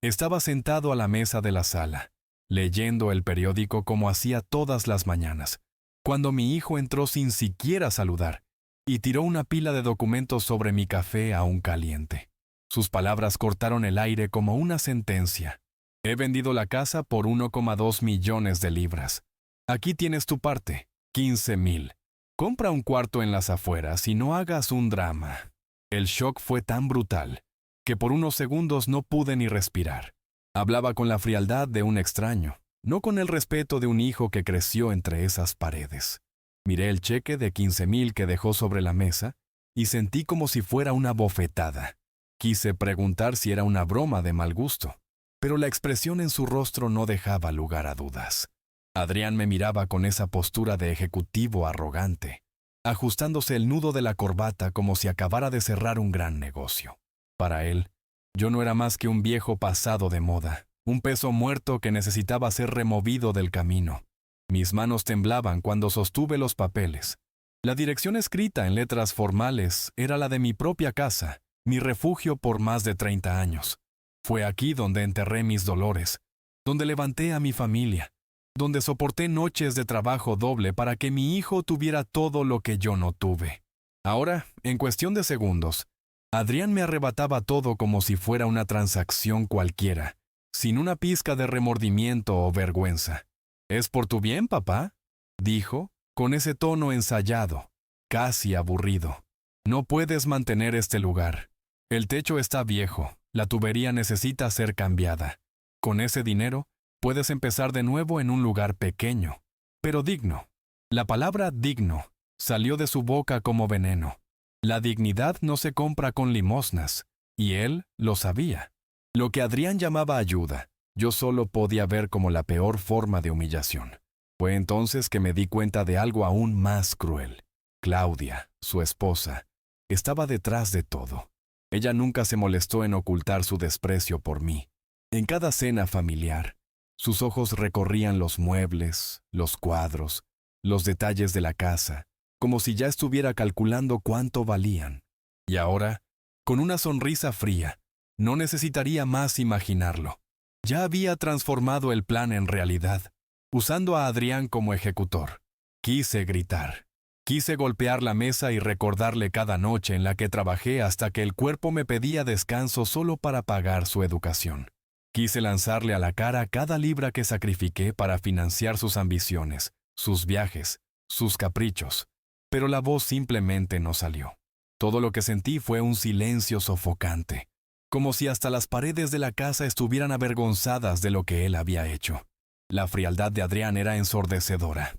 Estaba sentado a la mesa de la sala, leyendo el periódico como hacía todas las mañanas, cuando mi hijo entró sin siquiera saludar y tiró una pila de documentos sobre mi café aún caliente. Sus palabras cortaron el aire como una sentencia. He vendido la casa por 1,2 millones de libras. Aquí tienes tu parte, 15,000. Compra un cuarto en las afueras y no hagas un drama. El shock fue tan brutal que por unos segundos no pude ni respirar. Hablaba con la frialdad de un extraño, no con el respeto de un hijo que creció entre esas paredes. Miré el cheque de 15,000 que dejó sobre la mesa y sentí como si fuera una bofetada. Quise preguntar si era una broma de mal gusto, pero la expresión en su rostro no dejaba lugar a dudas. Adrián me miraba con esa postura de ejecutivo arrogante, ajustándose el nudo de la corbata como si acabara de cerrar un gran negocio. Para él, yo no era más que un viejo pasado de moda, un peso muerto que necesitaba ser removido del camino. Mis manos temblaban cuando sostuve los papeles. La dirección escrita en letras formales era la de mi propia casa, mi refugio por más de 30 años. Fue aquí donde enterré mis dolores, donde levanté a mi familia, donde soporté noches de trabajo doble para que mi hijo tuviera todo lo que yo no tuve. Ahora, en cuestión de segundos, Adrián me arrebataba todo como si fuera una transacción cualquiera, sin una pizca de remordimiento o vergüenza. «¿Es por tu bien, papá?», dijo, con ese tono ensayado, casi aburrido. «No puedes mantener este lugar. El techo está viejo, la tubería necesita ser cambiada. Con ese dinero, puedes empezar de nuevo en un lugar pequeño, pero digno». La palabra digno salió de su boca como veneno. La dignidad no se compra con limosnas, y él lo sabía. Lo que Adrián llamaba ayuda, yo solo podía ver como la peor forma de humillación. Fue entonces que me di cuenta de algo aún más cruel. Claudia, su esposa, estaba detrás de todo. Ella nunca se molestó en ocultar su desprecio por mí. En cada cena familiar, sus ojos recorrían los muebles, los cuadros, los detalles de la casa, como si ya estuviera calculando cuánto valían. Y ahora, con una sonrisa fría, no necesitaría más imaginarlo. Ya había transformado el plan en realidad, usando a Adrián como ejecutor. Quise gritar. Quise golpear la mesa y recordarle cada noche en la que trabajé hasta que el cuerpo me pedía descanso solo para pagar su educación. Quise lanzarle a la cara cada libra que sacrifiqué para financiar sus ambiciones, sus viajes, sus caprichos, pero la voz simplemente no salió. Todo lo que sentí fue un silencio sofocante, como si hasta las paredes de la casa estuvieran avergonzadas de lo que él había hecho. La frialdad de Adrián era ensordecedora.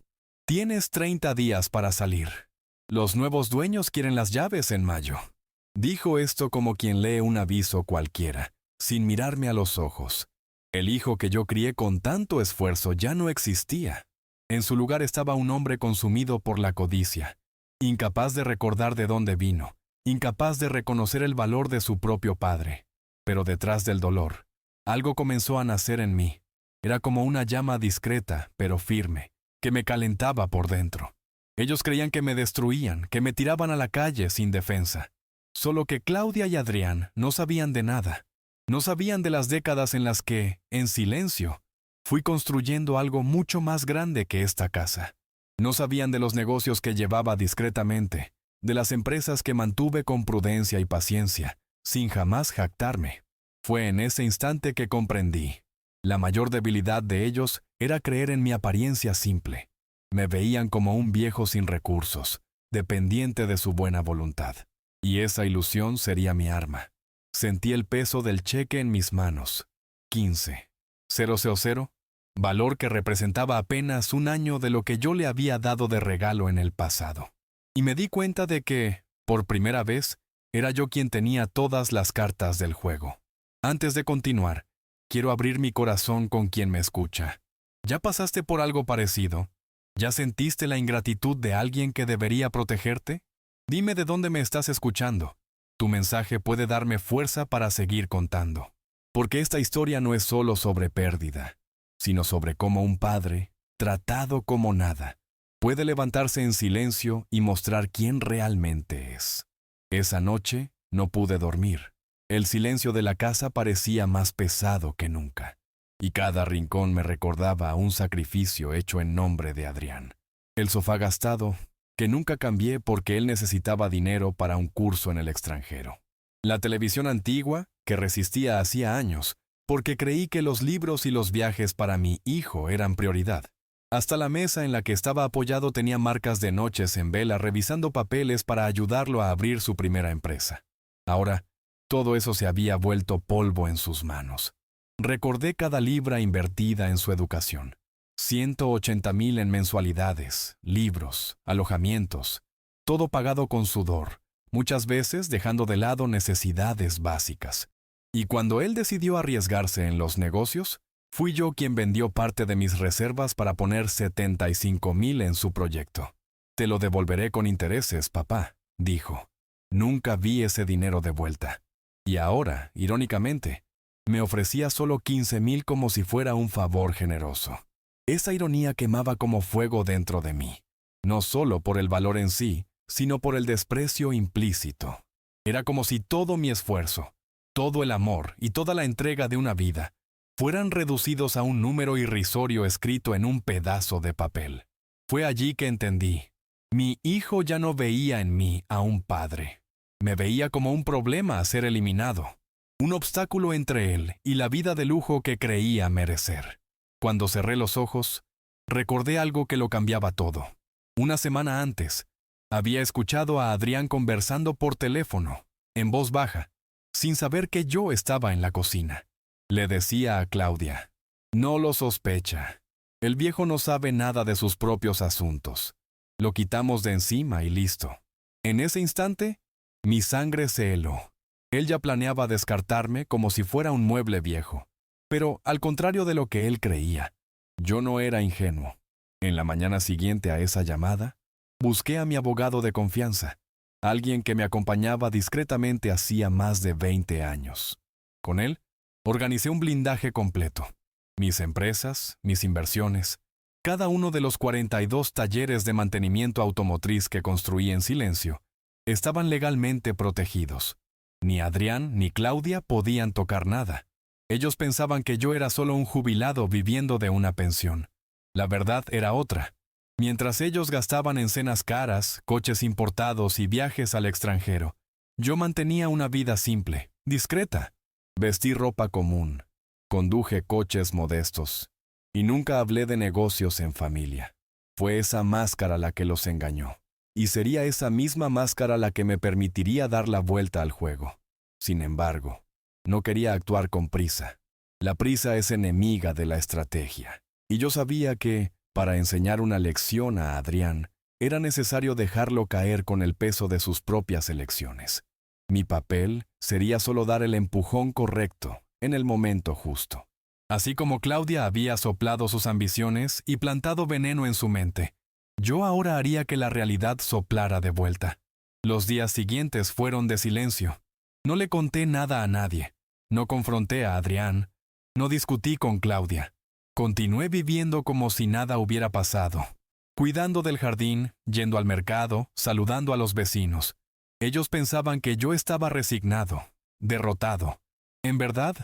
«Tienes 30 días para salir. Los nuevos dueños quieren las llaves en mayo». Dijo esto como quien lee un aviso cualquiera, sin mirarme a los ojos. El hijo que yo crié con tanto esfuerzo ya no existía. En su lugar estaba un hombre consumido por la codicia, incapaz de recordar de dónde vino, incapaz de reconocer el valor de su propio padre. Pero detrás del dolor, algo comenzó a nacer en mí. Era como una llama discreta, pero firme, que me calentaba por dentro. Ellos creían que me destruían, que me tiraban a la calle sin defensa. Solo que Claudia y Adrián no sabían de nada. No sabían de las décadas en las que, en silencio, fui construyendo algo mucho más grande que esta casa. No sabían de los negocios que llevaba discretamente, de las empresas que mantuve con prudencia y paciencia, sin jamás jactarme. Fue en ese instante que comprendí. La mayor debilidad de ellos era creer en mi apariencia simple. Me veían como un viejo sin recursos, dependiente de su buena voluntad. Y esa ilusión sería mi arma. Sentí el peso del cheque en mis manos. 15,000, valor que representaba apenas un año de lo que yo le había dado de regalo en el pasado. Y me di cuenta de que, por primera vez, era yo quien tenía todas las cartas del juego. Antes de continuar, quiero abrir mi corazón con quien me escucha. ¿Ya pasaste por algo parecido? ¿Ya sentiste la ingratitud de alguien que debería protegerte? Dime de dónde me estás escuchando. Tu mensaje puede darme fuerza para seguir contando. Porque esta historia no es solo sobre pérdida, sino sobre cómo un padre, tratado como nada, puede levantarse en silencio y mostrar quién realmente es. Esa noche no pude dormir. El silencio de la casa parecía más pesado que nunca, y cada rincón me recordaba a un sacrificio hecho en nombre de Adrián. El sofá gastado, que nunca cambié porque él necesitaba dinero para un curso en el extranjero. La televisión antigua, que resistía hacía años, porque creí que los libros y los viajes para mi hijo eran prioridad. Hasta la mesa en la que estaba apoyado tenía marcas de noches en vela revisando papeles para ayudarlo a abrir su primera empresa. Ahora, todo eso se había vuelto polvo en sus manos. Recordé cada libra invertida en su educación. 180,000 en mensualidades, libros, alojamientos, todo pagado con sudor, muchas veces dejando de lado necesidades básicas. Y cuando él decidió arriesgarse en los negocios, fui yo quien vendió parte de mis reservas para poner 75,000 en su proyecto. Te lo devolveré con intereses, papá, dijo. Nunca vi ese dinero de vuelta. Y ahora, irónicamente, me ofrecía solo 15,000 como si fuera un favor generoso. Esa ironía quemaba como fuego dentro de mí, no solo por el valor en sí, sino por el desprecio implícito. Era como si todo mi esfuerzo, todo el amor y toda la entrega de una vida fueran reducidos a un número irrisorio escrito en un pedazo de papel. Fue allí que entendí. Mi hijo ya no veía en mí a un padre. Me veía como un problema a ser eliminado, un obstáculo entre él y la vida de lujo que creía merecer. Cuando cerré los ojos, recordé algo que lo cambiaba todo. Una semana antes, había escuchado a Adrián conversando por teléfono, en voz baja, sin saber que yo estaba en la cocina. Le decía a Claudia, no lo sospecha. El viejo no sabe nada de sus propios asuntos. Lo quitamos de encima y listo. En ese instante, mi sangre se heló. Él ya planeaba descartarme como si fuera un mueble viejo. Pero, al contrario de lo que él creía, yo no era ingenuo. En la mañana siguiente a esa llamada, busqué a mi abogado de confianza, alguien que me acompañaba discretamente hacía más de 20 años. Con él, organicé un blindaje completo. Mis empresas, mis inversiones, cada uno de los 42 talleres de mantenimiento automotriz que construí en silencio, estaban legalmente protegidos. Ni Adrián ni Claudia podían tocar nada. Ellos pensaban que yo era solo un jubilado viviendo de una pensión. La verdad era otra. Mientras ellos gastaban en cenas caras, coches importados y viajes al extranjero, yo mantenía una vida simple, discreta. Vestí ropa común, conduje coches modestos, y nunca hablé de negocios en familia. Fue esa máscara la que los engañó, y sería esa misma máscara la que me permitiría dar la vuelta al juego. Sin embargo, no quería actuar con prisa. La prisa es enemiga de la estrategia, y yo sabía que, para enseñar una lección a Adrián, era necesario dejarlo caer con el peso de sus propias elecciones. Mi papel sería solo dar el empujón correcto, en el momento justo. Así como Claudia había soplado sus ambiciones y plantado veneno en su mente, yo ahora haría que la realidad soplara de vuelta. Los días siguientes fueron de silencio. No le conté nada a nadie. No confronté a Adrián. No discutí con Claudia. Continué viviendo como si nada hubiera pasado, cuidando del jardín, yendo al mercado, saludando a los vecinos. Ellos pensaban que yo estaba resignado, derrotado. En verdad,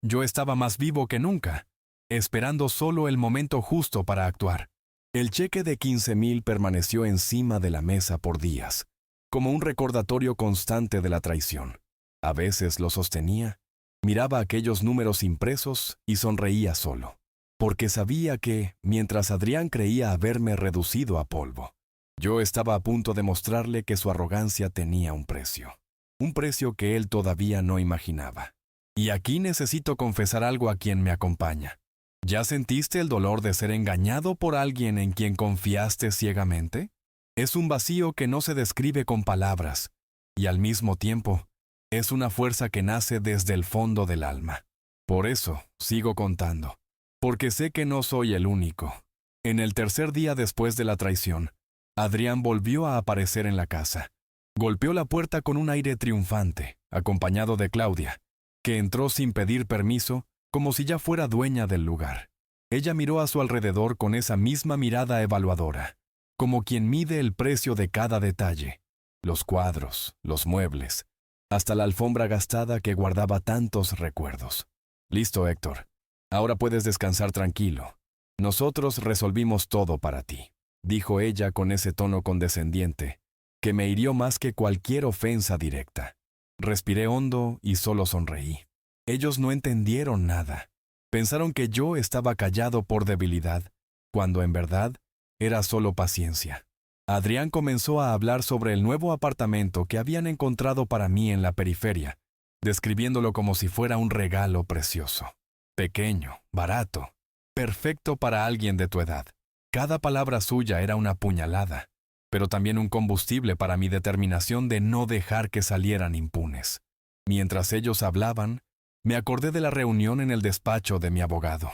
yo estaba más vivo que nunca, esperando solo el momento justo para actuar. El cheque de 15,000 permaneció encima de la mesa por días, como un recordatorio constante de la traición. A veces lo sostenía, miraba aquellos números impresos y sonreía solo, porque sabía que, mientras Adrián creía haberme reducido a polvo, yo estaba a punto de mostrarle que su arrogancia tenía un precio que él todavía no imaginaba. Y aquí necesito confesar algo a quien me acompaña. ¿Ya sentiste el dolor de ser engañado por alguien en quien confiaste ciegamente? Es un vacío que no se describe con palabras, y al mismo tiempo, es una fuerza que nace desde el fondo del alma. Por eso, sigo contando, porque sé que no soy el único. En el tercer día después de la traición, Adrián volvió a aparecer en la casa. Golpeó la puerta con un aire triunfante, acompañado de Claudia, que entró sin pedir permiso, como si ya fuera dueña del lugar. Ella miró a su alrededor con esa misma mirada evaluadora, como quien mide el precio de cada detalle, los cuadros, los muebles, hasta la alfombra gastada que guardaba tantos recuerdos. Listo, Héctor. Ahora puedes descansar tranquilo. Nosotros resolvimos todo para ti, dijo ella con ese tono condescendiente, que me hirió más que cualquier ofensa directa. Respiré hondo y solo sonreí. Ellos no entendieron nada. Pensaron que yo estaba callado por debilidad, cuando en verdad era solo paciencia. Adrián comenzó a hablar sobre el nuevo apartamento que habían encontrado para mí en la periferia, describiéndolo como si fuera un regalo precioso. Pequeño, barato, perfecto para alguien de tu edad. Cada palabra suya era una puñalada, pero también un combustible para mi determinación de no dejar que salieran impunes. Mientras ellos hablaban, me acordé de la reunión en el despacho de mi abogado.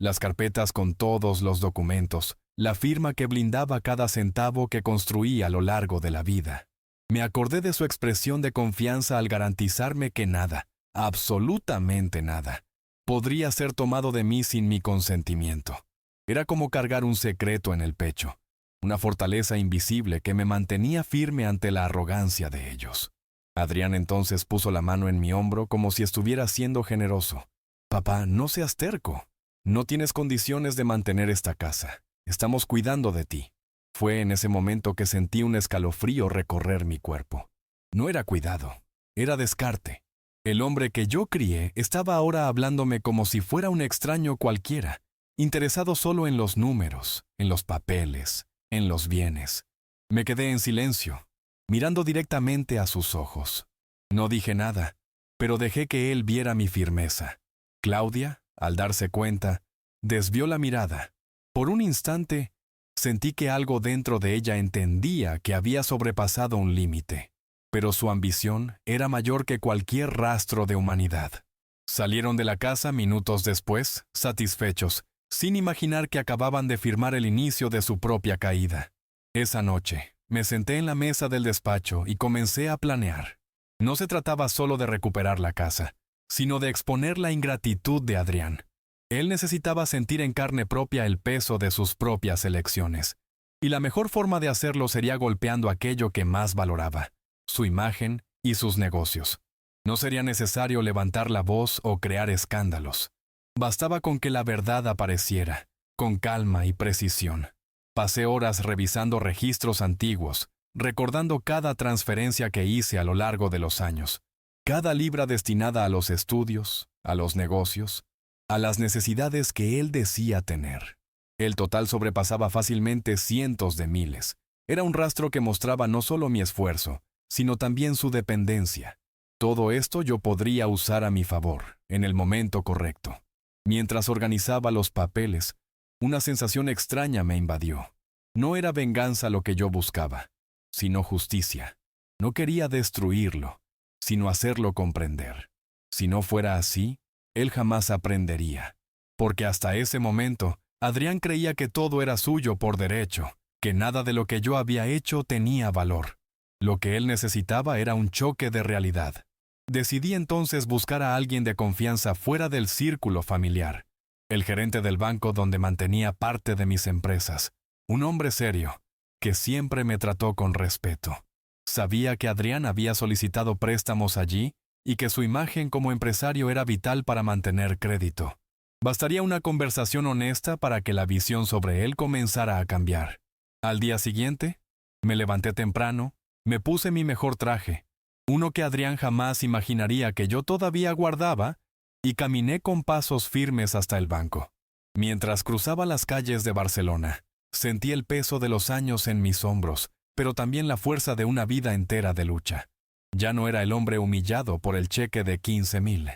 Las carpetas con todos los documentos, la firma que blindaba cada centavo que construí a lo largo de la vida. Me acordé de su expresión de confianza al garantizarme que nada, absolutamente nada, podría ser tomado de mí sin mi consentimiento. Era como cargar un secreto en el pecho, una fortaleza invisible que me mantenía firme ante la arrogancia de ellos. Adrián entonces puso la mano en mi hombro como si estuviera siendo generoso. Papá, no seas terco. No tienes condiciones de mantener esta casa. Estamos cuidando de ti. Fue en ese momento que sentí un escalofrío recorrer mi cuerpo. No era cuidado, era descarte. El hombre que yo crié estaba ahora hablándome como si fuera un extraño cualquiera, interesado solo en los números, en los papeles, en los bienes. Me quedé en silencio, mirando directamente a sus ojos. No dije nada, pero dejé que él viera mi firmeza. Claudia, al darse cuenta, desvió la mirada. Por un instante, sentí que algo dentro de ella entendía que había sobrepasado un límite, pero su ambición era mayor que cualquier rastro de humanidad. Salieron de la casa minutos después, satisfechos, sin imaginar que acababan de firmar el inicio de su propia caída. Esa noche, me senté en la mesa del despacho y comencé a planear. No se trataba solo de recuperar la casa, sino de exponer la ingratitud de Adrián. Él necesitaba sentir en carne propia el peso de sus propias elecciones, y la mejor forma de hacerlo sería golpeando aquello que más valoraba, su imagen y sus negocios. No sería necesario levantar la voz o crear escándalos. Bastaba con que la verdad apareciera, con calma y precisión. Pasé horas revisando registros antiguos, recordando cada transferencia que hice a lo largo de los años, cada libra destinada a los estudios, a los negocios, a las necesidades que él decía tener. El total sobrepasaba fácilmente cientos de miles. Era un rastro que mostraba no solo mi esfuerzo, sino también su dependencia. Todo esto yo podría usar a mi favor, en el momento correcto. Mientras organizaba los papeles, una sensación extraña me invadió. No era venganza lo que yo buscaba, sino justicia. No quería destruirlo, sino hacerlo comprender. Si no fuera así, él jamás aprendería. Porque hasta ese momento, Adrián creía que todo era suyo por derecho, que nada de lo que yo había hecho tenía valor. Lo que él necesitaba era un choque de realidad. Decidí entonces buscar a alguien de confianza fuera del círculo familiar. El gerente del banco donde mantenía parte de mis empresas. Un hombre serio, que siempre me trató con respeto. Sabía que Adrián había solicitado préstamos allí y que su imagen como empresario era vital para mantener crédito. Bastaría una conversación honesta para que la visión sobre él comenzara a cambiar. Al día siguiente, me levanté temprano, me puse mi mejor traje, uno que Adrián jamás imaginaría que yo todavía guardaba, y caminé con pasos firmes hasta el banco. Mientras cruzaba las calles de Barcelona, sentí el peso de los años en mis hombros, pero también la fuerza de una vida entera de lucha. Ya no era el hombre humillado por el cheque de 15,000.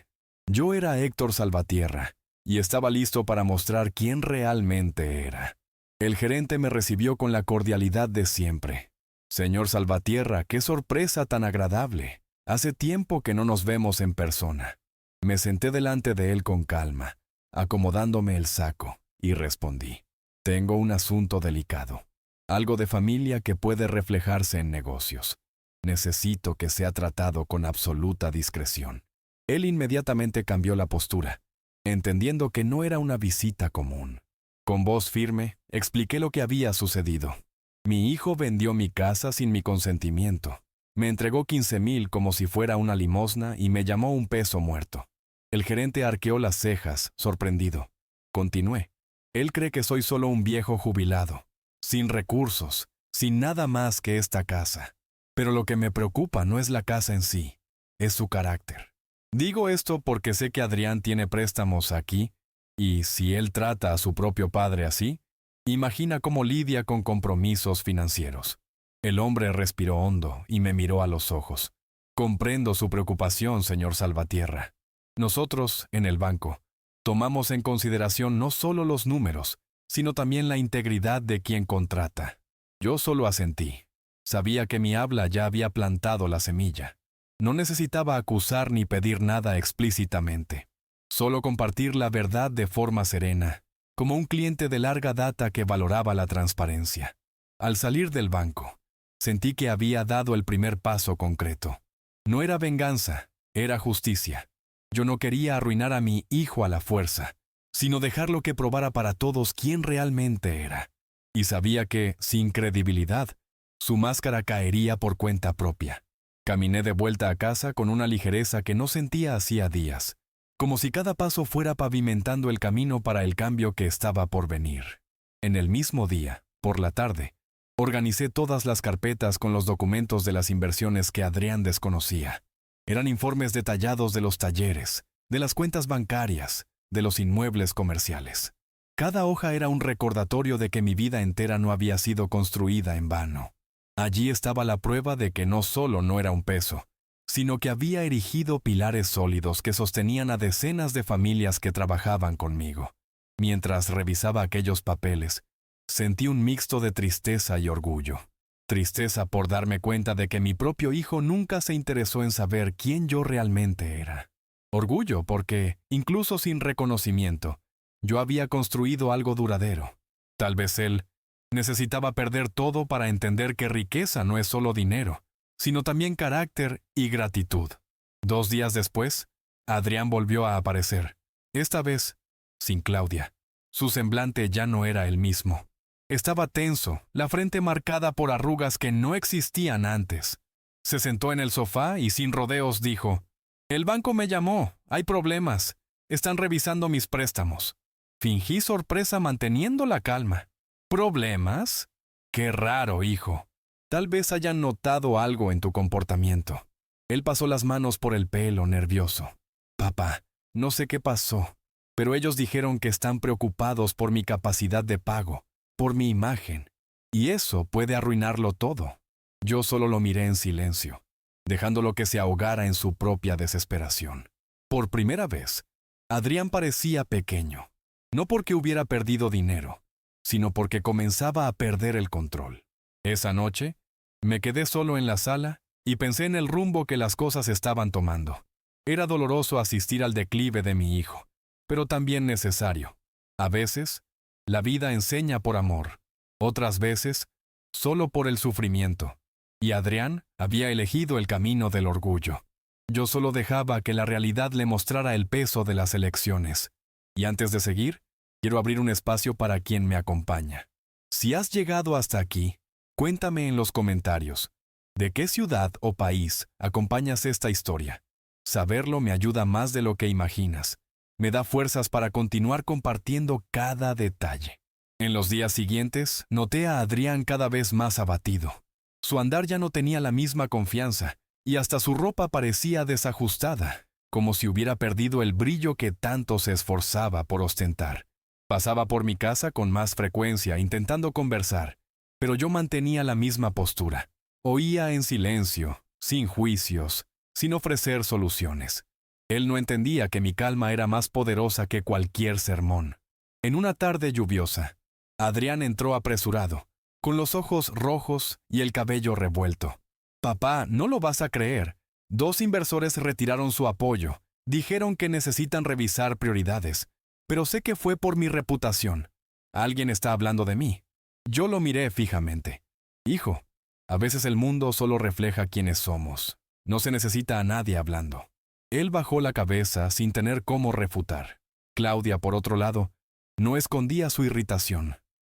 Yo era Héctor Salvatierra, y estaba listo para mostrar quién realmente era. El gerente me recibió con la cordialidad de siempre. Señor Salvatierra, qué sorpresa tan agradable. Hace tiempo que no nos vemos en persona. Me senté delante de él con calma, acomodándome el saco, y respondí. Tengo un asunto delicado. Algo de familia que puede reflejarse en negocios. Necesito que sea tratado con absoluta discreción. Él inmediatamente cambió la postura, entendiendo que no era una visita común. Con voz firme, expliqué lo que había sucedido. Mi hijo vendió mi casa sin mi consentimiento. Me entregó 15,000 como si fuera una limosna y me llamó un peso muerto. El gerente arqueó las cejas, sorprendido. Continué. Él cree que soy solo un viejo jubilado, sin recursos, sin nada más que esta casa. Pero lo que me preocupa no es la casa en sí, es su carácter. Digo esto porque sé que Adrián tiene préstamos aquí, y si él trata a su propio padre así, imagina cómo lidia con compromisos financieros. El hombre respiró hondo y me miró a los ojos. Comprendo su preocupación, señor Salvatierra. Nosotros, en el banco, tomamos en consideración no solo los números, sino también la integridad de quien contrata. Yo solo asentí. Sabía que mi habla ya había plantado la semilla. No necesitaba acusar ni pedir nada explícitamente. Solo compartir la verdad de forma serena, como un cliente de larga data que valoraba la transparencia. Al salir del banco, sentí que había dado el primer paso concreto. No era venganza, era justicia. Yo no quería arruinar a mi hijo a la fuerza, sino dejarlo que probara para todos quién realmente era. Y sabía que, sin credibilidad, su máscara caería por cuenta propia. Caminé de vuelta a casa con una ligereza que no sentía hacía días, como si cada paso fuera pavimentando el camino para el cambio que estaba por venir. En el mismo día, por la tarde, organicé todas las carpetas con los documentos de las inversiones que Adrián desconocía. Eran informes detallados de los talleres, de las cuentas bancarias, de los inmuebles comerciales. Cada hoja era un recordatorio de que mi vida entera no había sido construida en vano. Allí estaba la prueba de que no solo no era un peso, sino que había erigido pilares sólidos que sostenían a decenas de familias que trabajaban conmigo. Mientras revisaba aquellos papeles, sentí un mixto de tristeza y orgullo. Tristeza por darme cuenta de que mi propio hijo nunca se interesó en saber quién yo realmente era. Orgullo porque, incluso sin reconocimiento, yo había construido algo duradero. Tal vez él necesitaba perder todo para entender que riqueza no es solo dinero, sino también carácter y gratitud. 2 días después, Adrián volvió a aparecer, esta vez sin Claudia. Su semblante ya no era el mismo. Estaba tenso, la frente marcada por arrugas que no existían antes. Se sentó en el sofá y sin rodeos dijo: «El banco me llamó, hay problemas, están revisando mis préstamos». Fingí sorpresa manteniendo la calma. ¿Problemas? Qué raro, hijo. Tal vez hayan notado algo en tu comportamiento. Él pasó las manos por el pelo, nervioso. Papá, no sé qué pasó, pero ellos dijeron que están preocupados por mi capacidad de pago, por mi imagen, y eso puede arruinarlo todo. Yo solo lo miré en silencio, dejándolo que se ahogara en su propia desesperación. Por primera vez, Adrián parecía pequeño, no porque hubiera perdido dinero, sino porque comenzaba a perder el control. Esa noche, me quedé solo en la sala y pensé en el rumbo que las cosas estaban tomando. Era doloroso asistir al declive de mi hijo, pero también necesario. A veces, la vida enseña por amor, otras veces, solo por el sufrimiento. Y Adrián había elegido el camino del orgullo. Yo solo dejaba que la realidad le mostrara el peso de las elecciones. Y antes de seguir, quiero abrir un espacio para quien me acompaña. Si has llegado hasta aquí, cuéntame en los comentarios, ¿de qué ciudad o país acompañas esta historia? Saberlo me ayuda más de lo que imaginas. Me da fuerzas para continuar compartiendo cada detalle. En los días siguientes, noté a Adrián cada vez más abatido. Su andar ya no tenía la misma confianza, y hasta su ropa parecía desajustada, como si hubiera perdido el brillo que tanto se esforzaba por ostentar. Pasaba por mi casa con más frecuencia intentando conversar, pero yo mantenía la misma postura. Oía en silencio, sin juicios, sin ofrecer soluciones. Él no entendía que mi calma era más poderosa que cualquier sermón. En una tarde lluviosa, Adrián entró apresurado, con los ojos rojos y el cabello revuelto. «Papá, no lo vas a creer. 2 inversores retiraron su apoyo. Dijeron que necesitan revisar prioridades. Pero sé que fue por mi reputación. Alguien está hablando de mí». Yo lo miré fijamente. «Hijo, a veces el mundo solo refleja quiénes somos. No se necesita a nadie hablando». Él bajó la cabeza sin tener cómo refutar. Claudia, por otro lado, no escondía su irritación.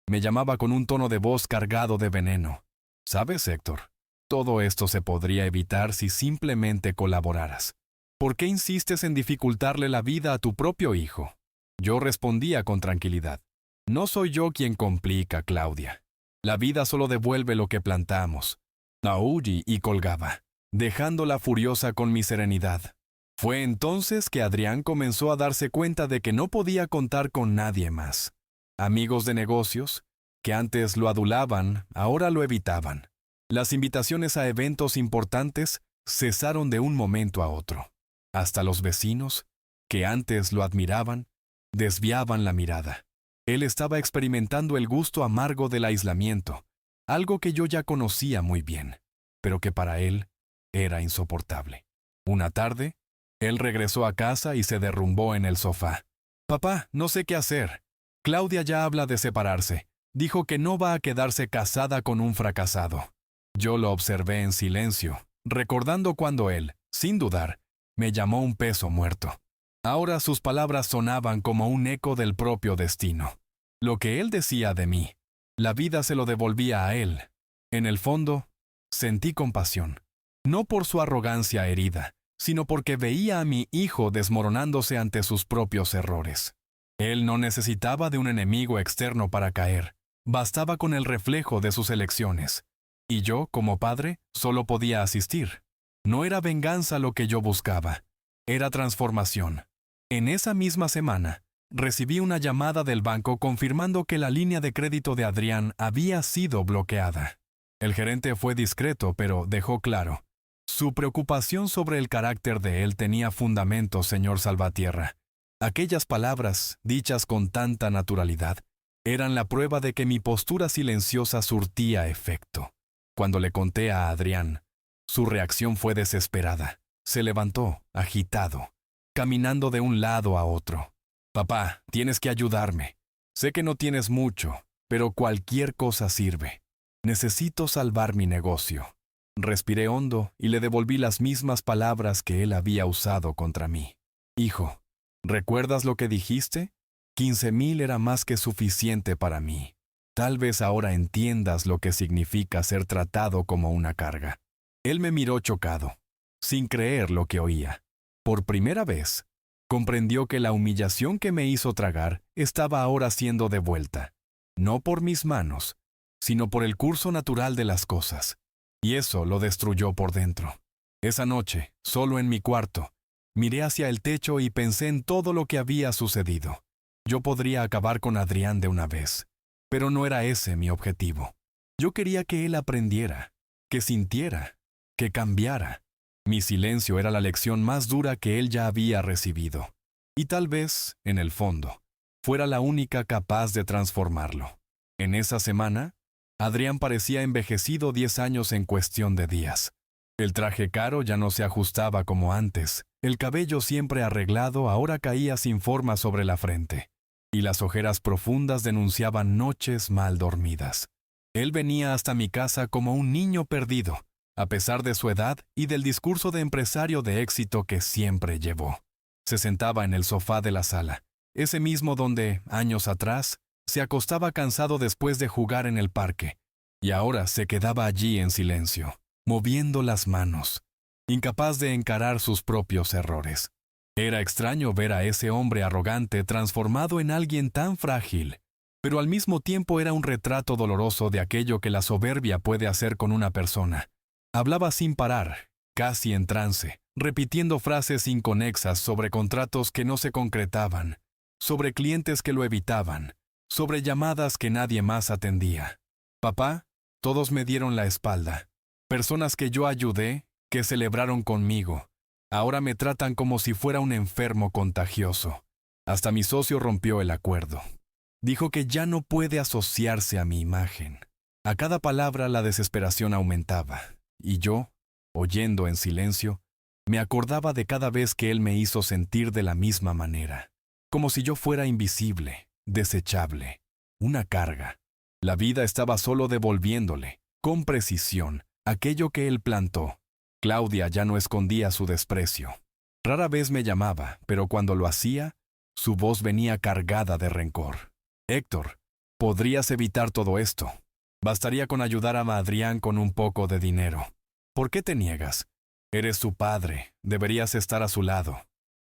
Me llamaba con un tono de voz cargado de veneno. «¿Sabes, Héctor? Todo esto se podría evitar si simplemente colaboraras. ¿Por qué insistes en dificultarle la vida a tu propio hijo? Yo respondía con tranquilidad. No soy yo quien complica, Claudia. La vida solo devuelve lo que plantamos. Aulli y colgaba, dejándola furiosa con mi serenidad. Fue entonces que Adrián comenzó a darse cuenta de que no podía contar con nadie más. Amigos de negocios, que antes lo adulaban, ahora lo evitaban. Las invitaciones a eventos importantes cesaron de un momento a otro. Hasta los vecinos, que antes lo admiraban, desviaban la mirada. Él estaba experimentando el gusto amargo del aislamiento, algo que yo ya conocía muy bien, pero que para él era insoportable. Una tarde, él regresó a casa y se derrumbó en el sofá. «Papá, no sé qué hacer. Claudia ya habla de separarse. Dijo que no va a quedarse casada con un fracasado». Yo lo observé en silencio, recordando cuando él, sin dudar, me llamó un peso muerto. Ahora sus palabras sonaban como un eco del propio destino. Lo que él decía de mí, la vida se lo devolvía a él. En el fondo, sentí compasión. No por su arrogancia herida, sino porque veía a mi hijo desmoronándose ante sus propios errores. Él no necesitaba de un enemigo externo para caer. Bastaba con el reflejo de sus elecciones. Y yo, como padre, solo podía asistir. No era venganza lo que yo buscaba. Era transformación. En esa misma semana, recibí una llamada del banco confirmando que la línea de crédito de Adrián había sido bloqueada. El gerente fue discreto, pero dejó claro. Su preocupación sobre el carácter de él tenía fundamento, señor Salvatierra. Aquellas palabras, dichas con tanta naturalidad, eran la prueba de que mi postura silenciosa surtía efecto. Cuando le conté a Adrián, su reacción fue desesperada. Se levantó, agitado, caminando de un lado a otro. «Papá, tienes que ayudarme. Sé que no tienes mucho, pero cualquier cosa sirve. Necesito salvar mi negocio». Respiré hondo y le devolví las mismas palabras que él había usado contra mí. «Hijo, ¿recuerdas lo que dijiste? 15,000 era más que suficiente para mí. Tal vez ahora entiendas lo que significa ser tratado como una carga». Él me miró chocado, sin creer lo que oía. Por primera vez, comprendió que la humillación que me hizo tragar estaba ahora siendo devuelta, no por mis manos, sino por el curso natural de las cosas. Y eso lo destruyó por dentro. Esa noche, solo en mi cuarto, miré hacia el techo y pensé en todo lo que había sucedido. Yo podría acabar con Adrián de una vez, pero no era ese mi objetivo. Yo quería que él aprendiera, que sintiera, que cambiara. Mi silencio era la lección más dura que él ya había recibido, y tal vez, en el fondo, fuera la única capaz de transformarlo. En esa semana, Adrián parecía envejecido 10 años en cuestión de días. El traje caro ya no se ajustaba como antes, el cabello siempre arreglado ahora caía sin forma sobre la frente, y las ojeras profundas denunciaban noches mal dormidas. Él venía hasta mi casa como un niño perdido, a pesar de su edad y del discurso de empresario de éxito que siempre llevó. Se sentaba en el sofá de la sala, ese mismo donde, años atrás, se acostaba cansado después de jugar en el parque, y ahora se quedaba allí en silencio, moviendo las manos, incapaz de encarar sus propios errores. Era extraño ver a ese hombre arrogante transformado en alguien tan frágil, pero al mismo tiempo era un retrato doloroso de aquello que la soberbia puede hacer con una persona. Hablaba sin parar, casi en trance, repitiendo frases inconexas sobre contratos que no se concretaban, sobre clientes que lo evitaban, sobre llamadas que nadie más atendía. «Papá, todos me dieron la espalda. Personas que yo ayudé, que celebraron conmigo, ahora me tratan como si fuera un enfermo contagioso. Hasta mi socio rompió el acuerdo. Dijo que ya no puede asociarse a mi imagen». A cada palabra la desesperación aumentaba. Y yo, oyendo en silencio, me acordaba de cada vez que él me hizo sentir de la misma manera, como si yo fuera invisible, desechable, una carga. La vida estaba solo devolviéndole, con precisión, aquello que él plantó. Claudia ya no escondía su desprecio. Rara vez me llamaba, pero cuando lo hacía, su voz venía cargada de rencor. «Héctor, podrías evitar todo esto. Bastaría con ayudar a Adrián con un poco de dinero». ¿Por qué te niegas? Eres su padre, deberías estar a su lado.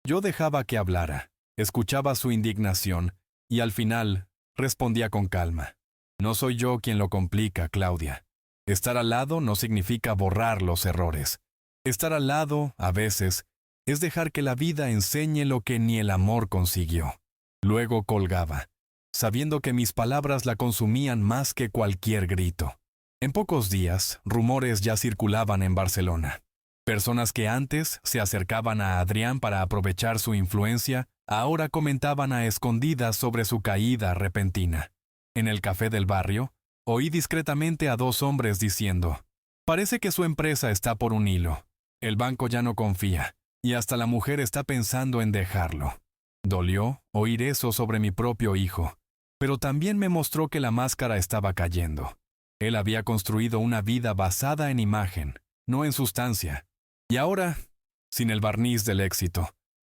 Yo dejaba que hablara, escuchaba su indignación y al final respondía con calma. No soy yo quien lo complica, Claudia. Estar al lado no significa borrar los errores. Estar al lado, a veces, es dejar que la vida enseñe lo que ni el amor consiguió. Luego colgaba, sabiendo que mis palabras la consumían más que cualquier grito. En pocos días, rumores ya circulaban en Barcelona. Personas que antes se acercaban a Adrián para aprovechar su influencia, ahora comentaban a escondidas sobre su caída repentina. En el café del barrio, oí discretamente a dos hombres diciendo: «Parece que su empresa está por un hilo. El banco ya no confía, y hasta la mujer está pensando en dejarlo». Dolió oír eso sobre mi propio hijo, pero también me mostró que la máscara estaba cayendo. Él había construido una vida basada en imagen, no en sustancia. Y ahora, sin el barniz del éxito,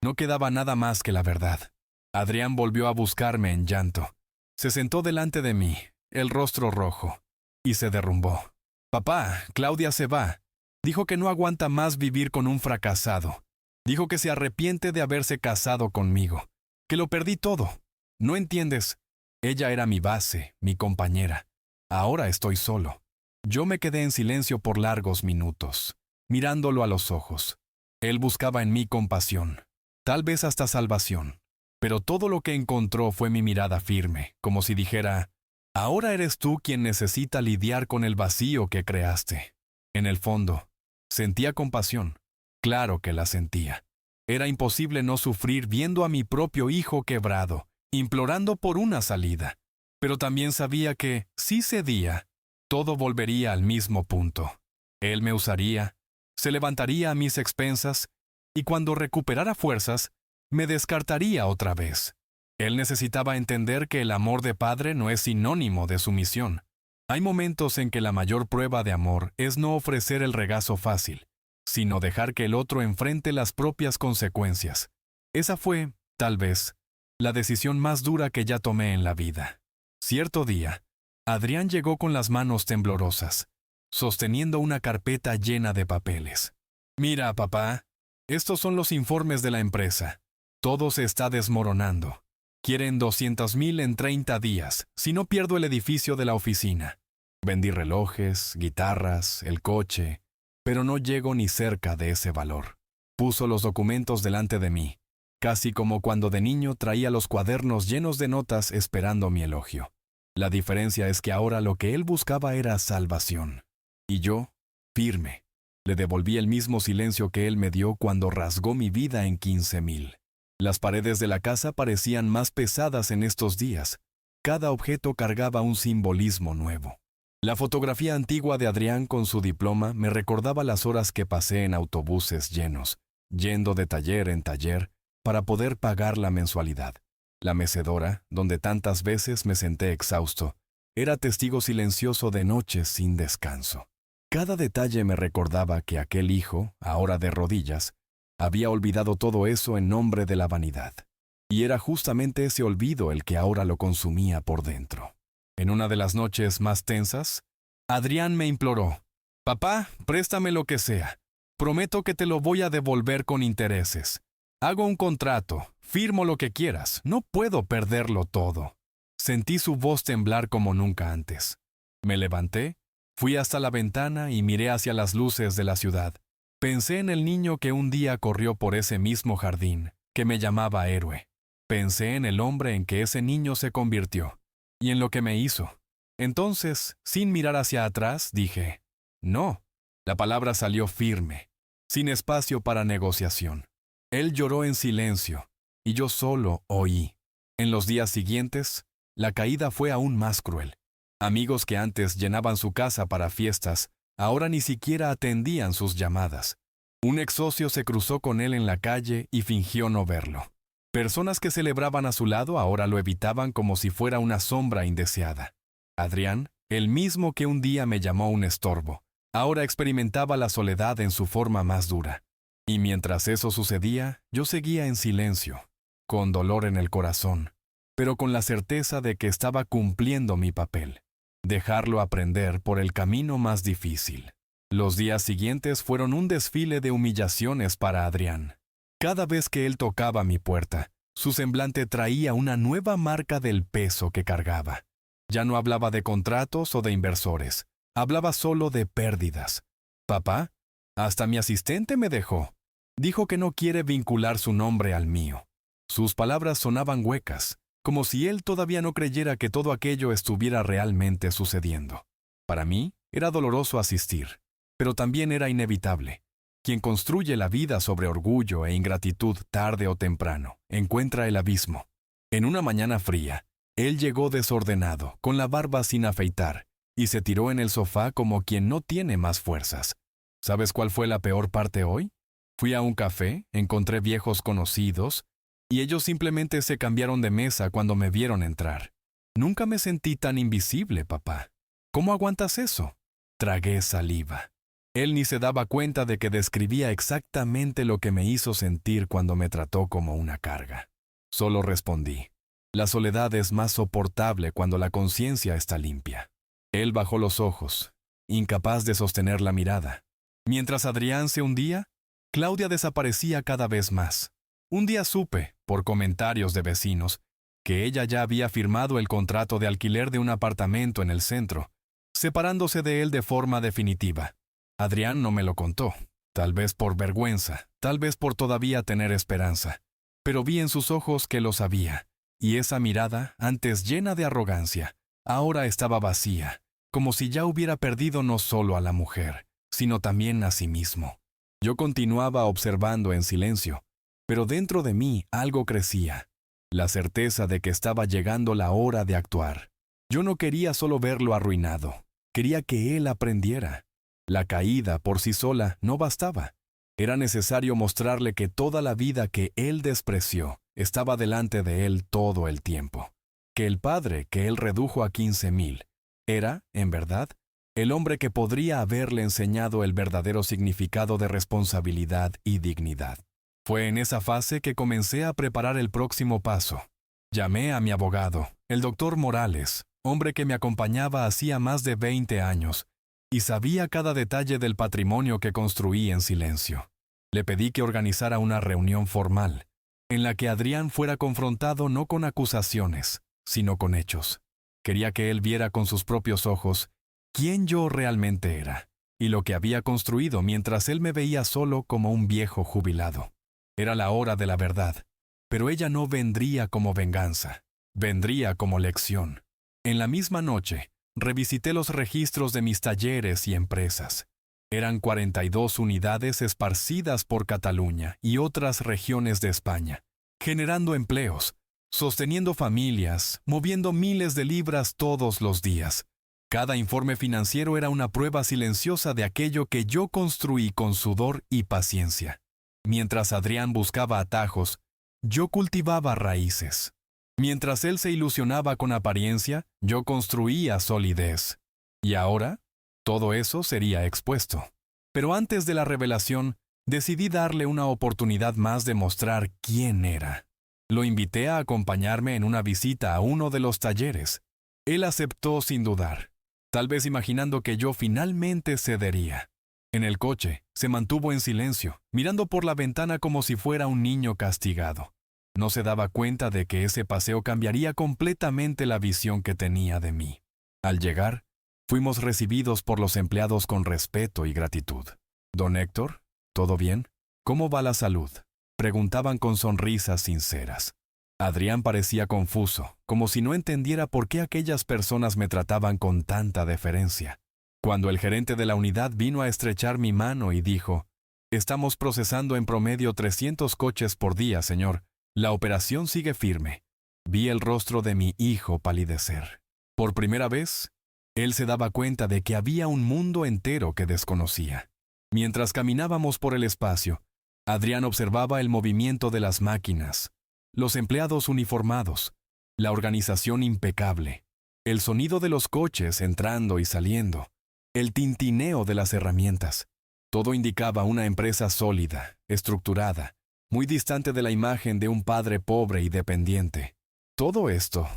no quedaba nada más que la verdad. Adrián volvió a buscarme en llanto. Se sentó delante de mí, el rostro rojo, y se derrumbó. «Papá, Claudia se va. Dijo que no aguanta más vivir con un fracasado. Dijo que se arrepiente de haberse casado conmigo, que lo perdí todo. No entiendes. Ella era mi base, mi compañera. Ahora estoy solo». Yo me quedé en silencio por largos minutos, mirándolo a los ojos. Él buscaba en mí compasión, tal vez hasta salvación. Pero todo lo que encontró fue mi mirada firme, como si dijera: «Ahora eres tú quien necesita lidiar con el vacío que creaste». En el fondo, sentía compasión. Claro que la sentía. Era imposible no sufrir viendo a mi propio hijo quebrado, implorando por una salida. Pero también sabía que, si cedía, todo volvería al mismo punto. Él me usaría, se levantaría a mis expensas, y cuando recuperara fuerzas, me descartaría otra vez. Él necesitaba entender que el amor de padre no es sinónimo de sumisión. Hay momentos en que la mayor prueba de amor es no ofrecer el regazo fácil, sino dejar que el otro enfrente las propias consecuencias. Esa fue, tal vez, la decisión más dura que ya tomé en la vida. Cierto día, Adrián llegó con las manos temblorosas, sosteniendo una carpeta llena de papeles. «Mira, papá, estos son los informes de la empresa. Todo se está desmoronando. Quieren 200,000 en 30 días, si no pierdo el edificio de la oficina. Vendí relojes, guitarras, el coche, pero no llego ni cerca de ese valor». Puso los documentos delante de mí, casi como cuando de niño traía los cuadernos llenos de notas esperando mi elogio. La diferencia es que ahora lo que él buscaba era salvación. Y yo, firme, le devolví el mismo silencio que él me dio cuando rasgó mi vida en 15,000. Las paredes de la casa parecían más pesadas en estos días. Cada objeto cargaba un simbolismo nuevo. La fotografía antigua de Adrián con su diploma me recordaba las horas que pasé en autobuses llenos, yendo de taller en taller para poder pagar la mensualidad. La mecedora, donde tantas veces me senté exhausto, era testigo silencioso de noches sin descanso. Cada detalle me recordaba que aquel hijo, ahora de rodillas, había olvidado todo eso en nombre de la vanidad. Y era justamente ese olvido el que ahora lo consumía por dentro. En una de las noches más tensas, Adrián me imploró: «Papá, préstame lo que sea. Prometo que te lo voy a devolver con intereses. Hago un contrato, firmo lo que quieras, no puedo perderlo todo». Sentí su voz temblar como nunca antes. Me levanté, fui hasta la ventana y miré hacia las luces de la ciudad. Pensé en el niño que un día corrió por ese mismo jardín, que me llamaba héroe. Pensé en el hombre en que ese niño se convirtió, y en lo que me hizo. Entonces, sin mirar hacia atrás, dije: «No». La palabra salió firme, sin espacio para negociación. Él lloró en silencio, y yo solo oí. En los días siguientes, la caída fue aún más cruel. Amigos que antes llenaban su casa para fiestas, ahora ni siquiera atendían sus llamadas. Un ex socio se cruzó con él en la calle y fingió no verlo. Personas que celebraban a su lado ahora lo evitaban como si fuera una sombra indeseada. Adrián, el mismo que un día me llamó un estorbo, ahora experimentaba la soledad en su forma más dura. Y mientras eso sucedía, yo seguía en silencio, con dolor en el corazón, pero con la certeza de que estaba cumpliendo mi papel, dejarlo aprender por el camino más difícil. Los días siguientes fueron un desfile de humillaciones para Adrián. Cada vez que él tocaba mi puerta, su semblante traía una nueva marca del peso que cargaba. Ya no hablaba de contratos o de inversores, hablaba solo de pérdidas. Papá, hasta mi asistente me dejó. Dijo que no quiere vincular su nombre al mío. Sus palabras sonaban huecas, como si él todavía no creyera que todo aquello estuviera realmente sucediendo. Para mí, era doloroso asistir, pero también era inevitable. Quien construye la vida sobre orgullo e ingratitud tarde o temprano, encuentra el abismo. En una mañana fría, él llegó desordenado, con la barba sin afeitar, y se tiró en el sofá como quien no tiene más fuerzas. ¿Sabes cuál fue la peor parte hoy? Fui a un café, encontré viejos conocidos, y ellos simplemente se cambiaron de mesa cuando me vieron entrar. Nunca me sentí tan invisible, papá. ¿Cómo aguantas eso? Tragué saliva. Él ni se daba cuenta de que describía exactamente lo que me hizo sentir cuando me trató como una carga. Solo respondí: la soledad es más soportable cuando la conciencia está limpia. Él bajó los ojos, incapaz de sostener la mirada. Mientras Adrián se hundía, Claudia desaparecía cada vez más. Un día supe, por comentarios de vecinos, que ella ya había firmado el contrato de alquiler de un apartamento en el centro, separándose de él de forma definitiva. Adrián no me lo contó, tal vez por vergüenza, tal vez por todavía tener esperanza, pero vi en sus ojos que lo sabía, y esa mirada, antes llena de arrogancia, ahora estaba vacía, como si ya hubiera perdido no solo a la mujer, sino también a sí mismo. Yo continuaba observando en silencio, pero dentro de mí algo crecía, la certeza de que estaba llegando la hora de actuar. Yo no quería solo verlo arruinado, quería que él aprendiera. La caída por sí sola no bastaba. Era necesario mostrarle que toda la vida que él despreció estaba delante de él todo el tiempo. Que el padre que él redujo a 15,000 era, en verdad, el hombre que podría haberle enseñado el verdadero significado de responsabilidad y dignidad. Fue en esa fase que comencé a preparar el próximo paso. Llamé a mi abogado, el doctor Morales, hombre que me acompañaba hacía más de 20 años, y sabía cada detalle del patrimonio que construí en silencio. Le pedí que organizara una reunión formal, en la que Adrián fuera confrontado no con acusaciones, sino con hechos. Quería que él viera con sus propios ojos quién yo realmente era, y lo que había construido mientras él me veía solo como un viejo jubilado. Era la hora de la verdad, pero ella no vendría como venganza, vendría como lección. En la misma noche, revisité los registros de mis talleres y empresas. Eran 42 unidades esparcidas por Cataluña y otras regiones de España, generando empleos, sosteniendo familias, moviendo miles de libras todos los días. Cada informe financiero era una prueba silenciosa de aquello que yo construí con sudor y paciencia. Mientras Adrián buscaba atajos, yo cultivaba raíces. Mientras él se ilusionaba con apariencia, yo construía solidez. Y ahora, todo eso sería expuesto. Pero antes de la revelación, decidí darle una oportunidad más de mostrar quién era. Lo invité a acompañarme en una visita a uno de los talleres. Él aceptó sin dudar, tal vez imaginando que yo finalmente cedería. En el coche, se mantuvo en silencio, mirando por la ventana como si fuera un niño castigado. No se daba cuenta de que ese paseo cambiaría completamente la visión que tenía de mí. Al llegar, fuimos recibidos por los empleados con respeto y gratitud. «Don Héctor, ¿todo bien? ¿Cómo va la salud?», preguntaban con sonrisas sinceras. Adrián parecía confuso, como si no entendiera por qué aquellas personas me trataban con tanta deferencia. Cuando el gerente de la unidad vino a estrechar mi mano y dijo: «Estamos procesando en promedio 300 coches por día, señor. La operación sigue firme». Vi el rostro de mi hijo palidecer. Por primera vez, él se daba cuenta de que había un mundo entero que desconocía. Mientras caminábamos por el espacio, Adrián observaba el movimiento de las máquinas, los empleados uniformados, la organización impecable, el sonido de los coches entrando y saliendo, el tintineo de las herramientas. Todo indicaba una empresa sólida, estructurada, muy distante de la imagen de un padre pobre y dependiente. «¿Todo esto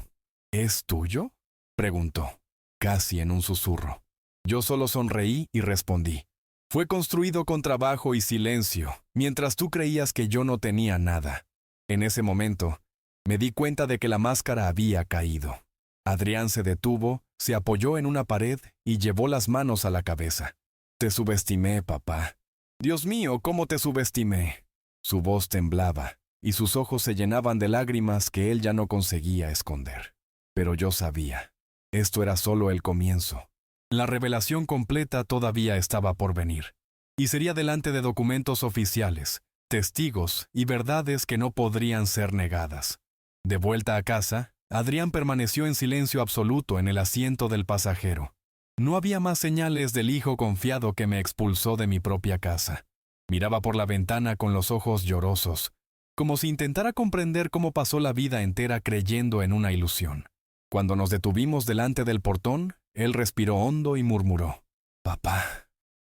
es tuyo?», preguntó, casi en un susurro. Yo solo sonreí y respondí: Fue construido con trabajo y silencio, mientras tú creías que yo no tenía nada. En ese momento, me di cuenta de que la máscara había caído. Adrián se detuvo, se apoyó en una pared y llevó las manos a la cabeza. Te subestimé, papá. Dios mío, ¿cómo te subestimé? Su voz temblaba y sus ojos se llenaban de lágrimas que él ya no conseguía esconder. Pero yo sabía, esto era solo el comienzo. La revelación completa todavía estaba por venir, y sería delante de documentos oficiales, testigos y verdades que no podrían ser negadas. De vuelta a casa, Adrián permaneció en silencio absoluto en el asiento del pasajero. No había más señales del hijo confiado que me expulsó de mi propia casa. Miraba por la ventana con los ojos llorosos, como si intentara comprender cómo pasó la vida entera creyendo en una ilusión. Cuando nos detuvimos delante del portón, él respiró hondo y murmuró: «Papá,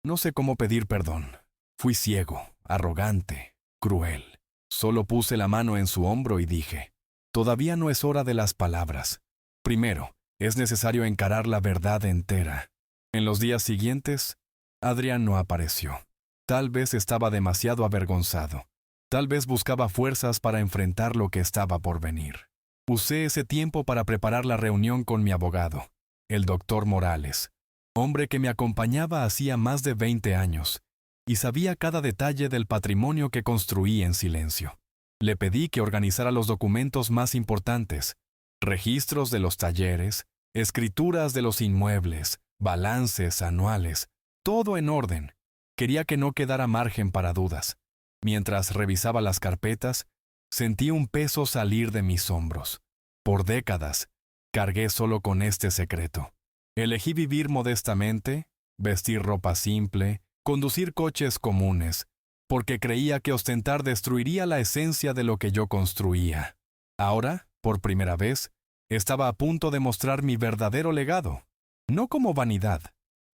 no sé cómo pedir perdón. Fui ciego, arrogante, cruel». Solo puse la mano en su hombro y dije: «Todavía no es hora de las palabras. Primero, es necesario encarar la verdad entera». En los días siguientes, Adrián no apareció. Tal vez estaba demasiado avergonzado. Tal vez buscaba fuerzas para enfrentar lo que estaba por venir. Usé ese tiempo para preparar la reunión con mi abogado, el doctor Morales, hombre que me acompañaba hacía más de 20 años, y sabía cada detalle del patrimonio que construí en silencio. Le pedí que organizara los documentos más importantes, registros de los talleres, escrituras de los inmuebles, balances anuales, todo en orden. Quería que no quedara margen para dudas. Mientras revisaba las carpetas, sentí un peso salir de mis hombros. Por décadas, cargué solo con este secreto. Elegí vivir modestamente, vestir ropa simple, conducir coches comunes, porque creía que ostentar destruiría la esencia de lo que yo construía. Ahora, por primera vez, estaba a punto de mostrar mi verdadero legado, no como vanidad,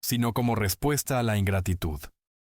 sino como respuesta a la ingratitud.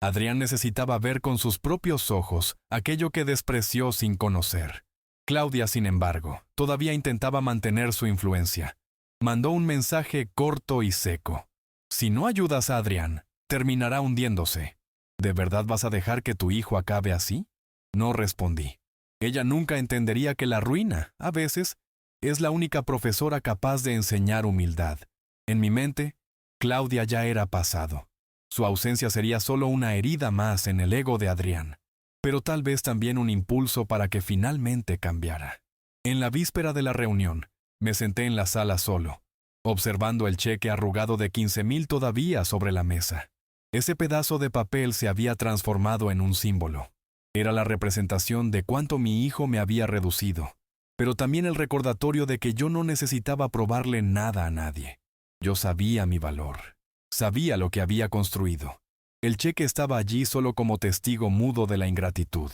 Adrián necesitaba ver con sus propios ojos aquello que despreció sin conocer. Claudia, sin embargo, todavía intentaba mantener su influencia. Mandó un mensaje corto y seco: «Si no ayudas a Adrián, terminará hundiéndose. ¿De verdad vas a dejar que tu hijo acabe así?». No respondí. Ella nunca entendería que la ruina, a veces, es la única profesora capaz de enseñar humildad. En mi mente, Claudia ya era pasado. Su ausencia sería solo una herida más en el ego de Adrián, pero tal vez también un impulso para que finalmente cambiara. En la víspera de la reunión, me senté en la sala solo, observando el cheque arrugado de 15,000 todavía sobre la mesa. Ese pedazo de papel se había transformado en un símbolo. Era la representación de cuánto mi hijo me había reducido, pero también el recordatorio de que yo no necesitaba probarle nada a nadie. Yo sabía mi valor. Sabía lo que había construido. El cheque estaba allí solo como testigo mudo de la ingratitud.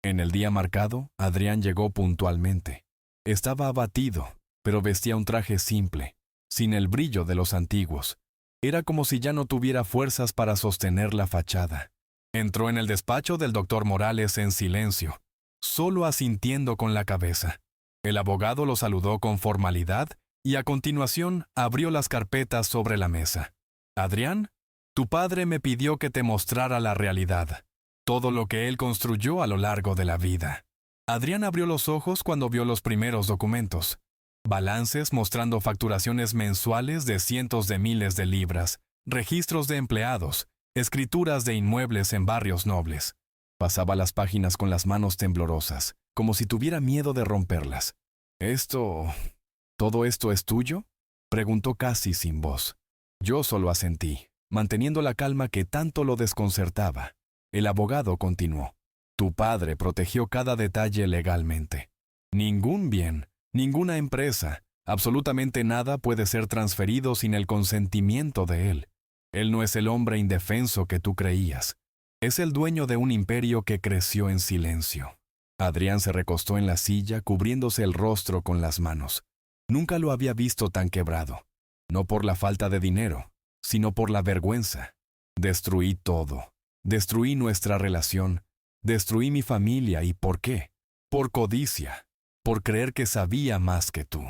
En el día marcado, Adrián llegó puntualmente. Estaba abatido, pero vestía un traje simple, sin el brillo de los antiguos. Era como si ya no tuviera fuerzas para sostener la fachada. Entró en el despacho del doctor Morales en silencio, solo asintiendo con la cabeza. El abogado lo saludó con formalidad y a continuación abrió las carpetas sobre la mesa. «Adrián, tu padre me pidió que te mostrara la realidad, todo lo que él construyó a lo largo de la vida». Adrián abrió los ojos cuando vio los primeros documentos. Balances mostrando facturaciones mensuales de cientos de miles de libras, registros de empleados, escrituras de inmuebles en barrios nobles. Pasaba las páginas con las manos temblorosas, como si tuviera miedo de romperlas. ¿Todo esto es tuyo?», preguntó casi sin voz. Yo solo asentí, manteniendo la calma que tanto lo desconcertaba. El abogado continuó: «Tu padre protegió cada detalle legalmente. Ningún bien, ninguna empresa, absolutamente nada puede ser transferido sin el consentimiento de él. Él no es el hombre indefenso que tú creías. Es el dueño de un imperio que creció en silencio». Adrián se recostó en la silla, cubriéndose el rostro con las manos. Nunca lo había visto tan quebrado. No por la falta de dinero, sino por la vergüenza. Destruí todo. Destruí nuestra relación. Destruí mi familia. ¿Y por qué? Por codicia. Por creer que sabía más que tú.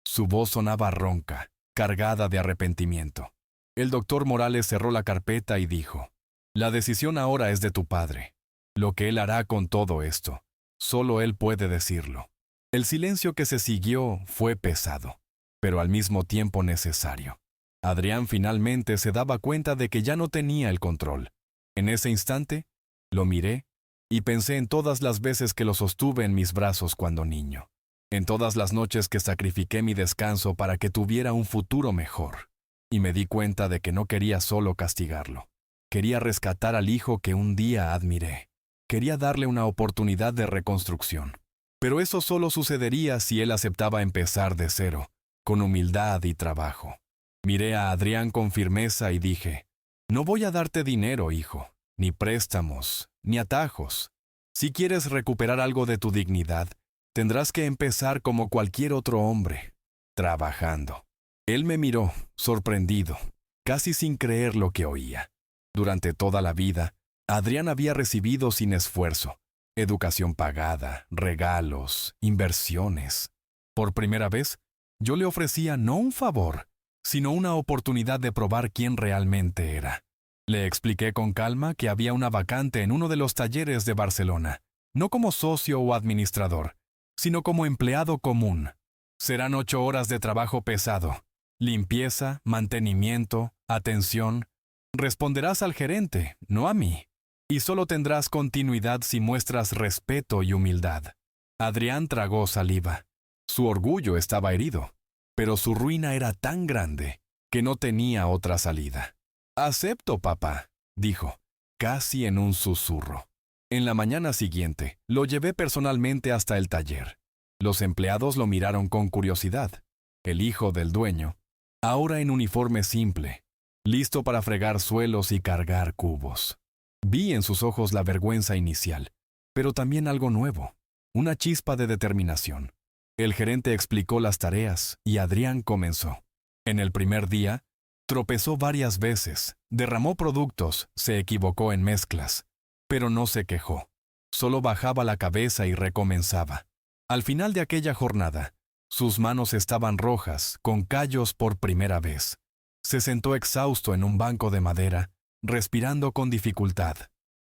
Su voz sonaba ronca, cargada de arrepentimiento. El doctor Morales cerró la carpeta y dijo: La decisión ahora es de tu padre. Lo que él hará con todo esto, solo él puede decirlo. El silencio que se siguió fue pesado, pero al mismo tiempo necesario. Adrián finalmente se daba cuenta de que ya no tenía el control. En ese instante, lo miré y pensé en todas las veces que lo sostuve en mis brazos cuando niño, en todas las noches que sacrifiqué mi descanso para que tuviera un futuro mejor, y me di cuenta de que no quería solo castigarlo. Quería rescatar al hijo que un día admiré. Quería darle una oportunidad de reconstrucción. Pero eso solo sucedería si él aceptaba empezar de cero, con humildad y trabajo. Miré a Adrián con firmeza y dije, no voy a darte dinero, hijo, ni préstamos, ni atajos. Si quieres recuperar algo de tu dignidad, tendrás que empezar como cualquier otro hombre, trabajando. Él me miró, sorprendido, casi sin creer lo que oía. Durante toda la vida, Adrián había recibido sin esfuerzo educación pagada, regalos, inversiones. Por primera vez, yo le ofrecía no un favor, sino una oportunidad de probar quién realmente era. Le expliqué con calma que había una vacante en uno de los talleres de Barcelona, no como socio o administrador, sino como empleado común. Serán 8 horas de trabajo pesado, limpieza, mantenimiento, atención. Responderás al gerente, no a mí. Y solo tendrás continuidad si muestras respeto y humildad. Adrián tragó saliva. Su orgullo estaba herido, pero su ruina era tan grande que no tenía otra salida. «Acepto, papá», dijo, casi en un susurro. En la mañana siguiente, lo llevé personalmente hasta el taller. Los empleados lo miraron con curiosidad. El hijo del dueño, ahora en uniforme simple, listo para fregar suelos y cargar cubos. Vi en sus ojos la vergüenza inicial, pero también algo nuevo, una chispa de determinación. El gerente explicó las tareas y Adrián comenzó. En el primer día, tropezó varias veces, derramó productos, se equivocó en mezclas, pero no se quejó. Solo bajaba la cabeza y recomenzaba. Al final de aquella jornada, sus manos estaban rojas, con callos por primera vez. Se sentó exhausto en un banco de madera, respirando con dificultad.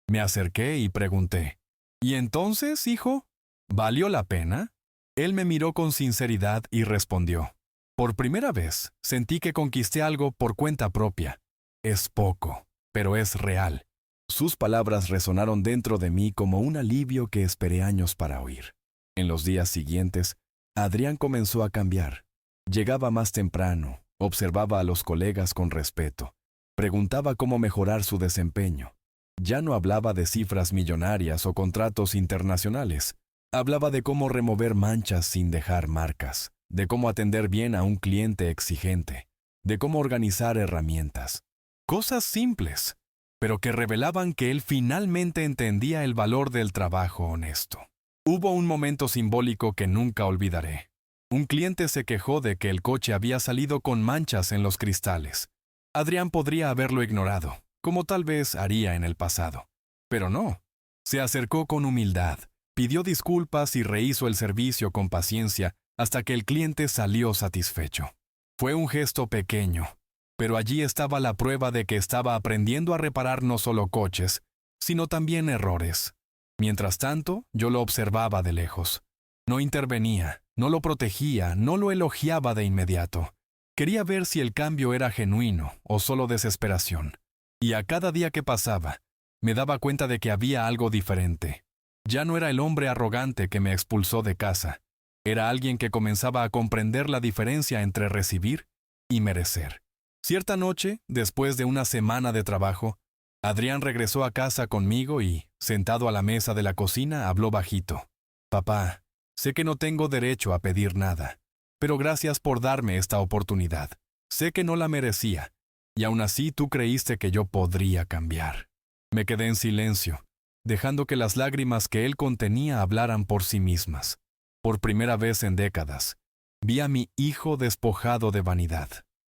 Me acerqué y pregunté, «¿Y entonces, hijo? ¿Valió la pena?» Él me miró con sinceridad y respondió, «Por primera vez sentí que conquisté algo por cuenta propia. Es poco, pero es real». Sus palabras resonaron dentro de mí como un alivio que esperé años para oír. En los días siguientes, Adrián comenzó a cambiar. Llegaba más temprano, observaba a los colegas con respeto. Preguntaba cómo mejorar su desempeño. Ya no hablaba de cifras millonarias o contratos internacionales. Hablaba de cómo remover manchas sin dejar marcas, de cómo atender bien a un cliente exigente, de cómo organizar herramientas. Cosas simples, pero que revelaban que él finalmente entendía el valor del trabajo honesto. Hubo un momento simbólico que nunca olvidaré. Un cliente se quejó de que el coche había salido con manchas en los cristales. Adrián podría haberlo ignorado, como tal vez haría en el pasado. Pero no. Se acercó con humildad, pidió disculpas y rehizo el servicio con paciencia hasta que el cliente salió satisfecho. Fue un gesto pequeño, pero allí estaba la prueba de que estaba aprendiendo a reparar no solo coches, sino también errores. Mientras tanto, yo lo observaba de lejos. No intervenía, no lo protegía, no lo elogiaba de inmediato. Quería ver si el cambio era genuino o solo desesperación. Y a cada día que pasaba, me daba cuenta de que había algo diferente. Ya no era el hombre arrogante que me expulsó de casa. Era alguien que comenzaba a comprender la diferencia entre recibir y merecer. Cierta noche, después de una semana de trabajo, Adrián regresó a casa conmigo y, sentado a la mesa de la cocina, habló bajito. «Papá, sé que no tengo derecho a pedir nada, pero gracias por darme esta oportunidad. Sé que no la merecía, y aún así tú creíste que yo podría cambiar». Me quedé en silencio, dejando que las lágrimas que él contenía hablaran por sí mismas. Por primera vez en décadas, vi a mi hijo despojado de vanidad.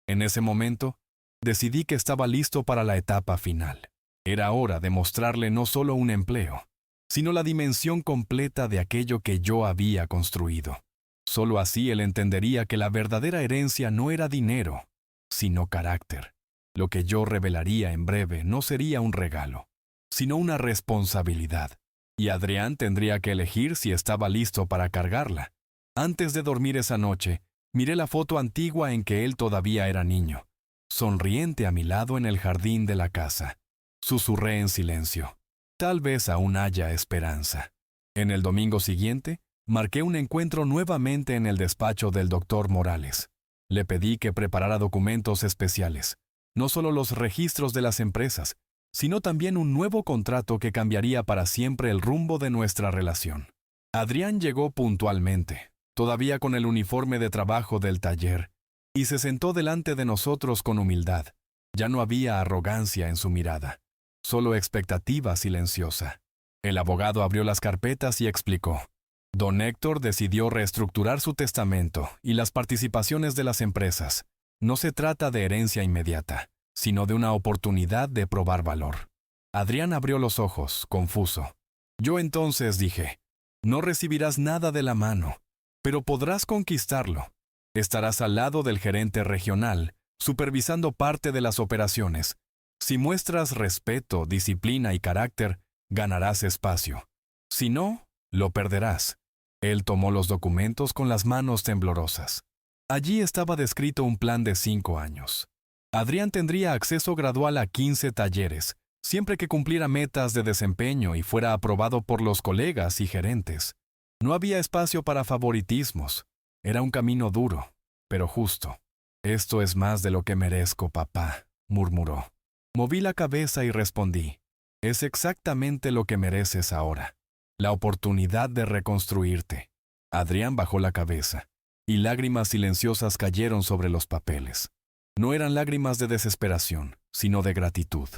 En ese momento, decidí que estaba listo para la etapa final. Era hora de mostrarle no solo un empleo, sino la dimensión completa de aquello que yo había construido. Solo así él entendería que la verdadera herencia no era dinero, sino carácter. Lo que yo revelaría en breve no sería un regalo, sino una responsabilidad, y Adrián tendría que elegir si estaba listo para cargarla. Antes de dormir esa noche, miré la foto antigua en que él todavía era niño, sonriente a mi lado en el jardín de la casa. Susurré en silencio. Tal vez aún haya esperanza. En el domingo siguiente, marqué un encuentro nuevamente en el despacho del doctor Morales. Le pedí que preparara documentos especiales, no solo los registros de las empresas, sino también un nuevo contrato que cambiaría para siempre el rumbo de nuestra relación. Adrián llegó puntualmente, todavía con el uniforme de trabajo del taller, y se sentó delante de nosotros con humildad. Ya no había arrogancia en su mirada, solo expectativa silenciosa. El abogado abrió las carpetas y explicó. Don Héctor decidió reestructurar su testamento y las participaciones de las empresas. No se trata de herencia inmediata, sino de una oportunidad de probar valor. Adrián abrió los ojos, confuso. Yo entonces dije, no recibirás nada de la mano, pero podrás conquistarlo. Estarás al lado del gerente regional, supervisando parte de las operaciones. Si muestras respeto, disciplina y carácter, ganarás espacio. Si no, lo perderás. Él tomó los documentos con las manos temblorosas. Allí estaba descrito un plan de 5 años. Adrián tendría acceso gradual a 15 talleres, siempre que cumpliera metas de desempeño y fuera aprobado por los colegas y gerentes. No había espacio para favoritismos. Era un camino duro, pero justo. Esto es más de lo que merezco, papá, murmuró. Moví la cabeza y respondí. Es exactamente lo que mereces ahora. La oportunidad de reconstruirte. Adrián bajó la cabeza, y lágrimas silenciosas cayeron sobre los papeles. No eran lágrimas de desesperación, sino de gratitud.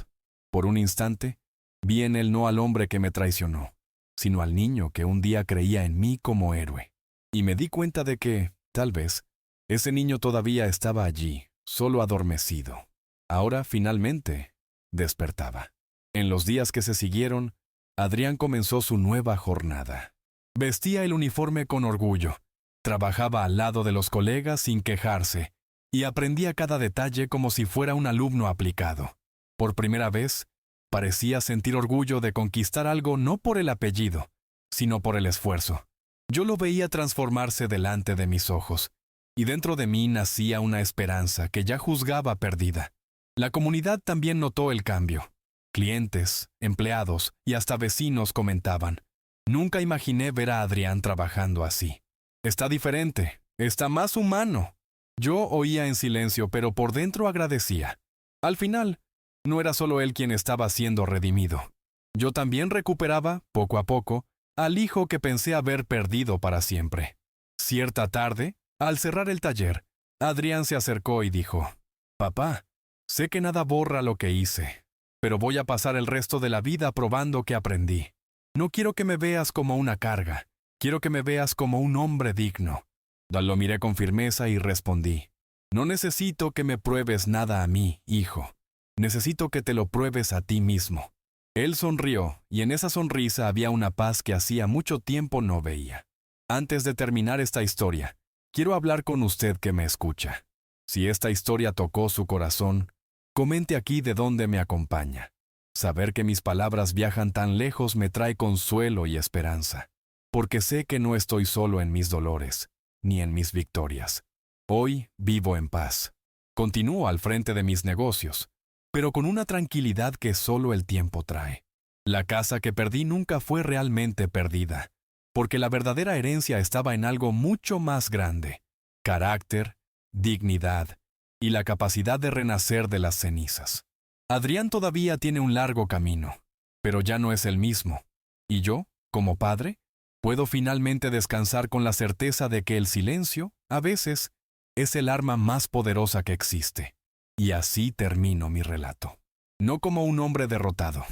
Por un instante, vi en él no al hombre que me traicionó, sino al niño que un día creía en mí como héroe. Y me di cuenta de que, tal vez, ese niño todavía estaba allí, solo adormecido. Ahora, finalmente, despertaba. En los días que se siguieron, Adrián comenzó su nueva jornada. Vestía el uniforme con orgullo, trabajaba al lado de los colegas sin quejarse, y aprendía cada detalle como si fuera un alumno aplicado. Por primera vez, parecía sentir orgullo de conquistar algo no por el apellido, sino por el esfuerzo. Yo lo veía transformarse delante de mis ojos, y dentro de mí nacía una esperanza que ya juzgaba perdida. La comunidad también notó el cambio. Clientes, empleados y hasta vecinos comentaban. Nunca imaginé ver a Adrián trabajando así. Está diferente, está más humano. Yo oía en silencio, pero por dentro agradecía. Al final, no era solo él quien estaba siendo redimido. Yo también recuperaba, poco a poco, al hijo que pensé haber perdido para siempre. Cierta tarde, al cerrar el taller, Adrián se acercó y dijo, «Papá, sé que nada borra lo que hice, pero voy a pasar el resto de la vida probando que aprendí. No quiero que me veas como una carga, quiero que me veas como un hombre digno». Lo miré con firmeza y respondí, «No necesito que me pruebes nada a mí, hijo. Necesito que te lo pruebes a ti mismo». Él sonrió, y en esa sonrisa había una paz que hacía mucho tiempo no veía. Antes de terminar esta historia, quiero hablar con usted que me escucha. Si esta historia tocó su corazón, comente aquí de dónde me acompaña. Saber que mis palabras viajan tan lejos me trae consuelo y esperanza, porque sé que no estoy solo en mis dolores, ni en mis victorias. Hoy vivo en paz. Continúo al frente de mis negocios, pero con una tranquilidad que solo el tiempo trae. La casa que perdí nunca fue realmente perdida, porque la verdadera herencia estaba en algo mucho más grande: carácter, dignidad y la capacidad de renacer de las cenizas. Adrián todavía tiene un largo camino, pero ya no es el mismo, y yo, como padre, puedo finalmente descansar con la certeza de que el silencio, a veces, es el arma más poderosa que existe. Y así termino mi relato. No como un hombre derrotado,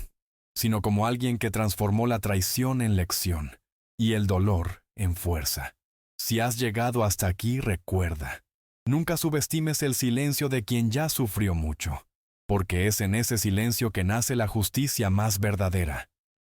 sino como alguien que transformó la traición en lección y el dolor en fuerza. Si has llegado hasta aquí, recuerda, nunca subestimes el silencio de quien ya sufrió mucho, porque es en ese silencio que nace la justicia más verdadera.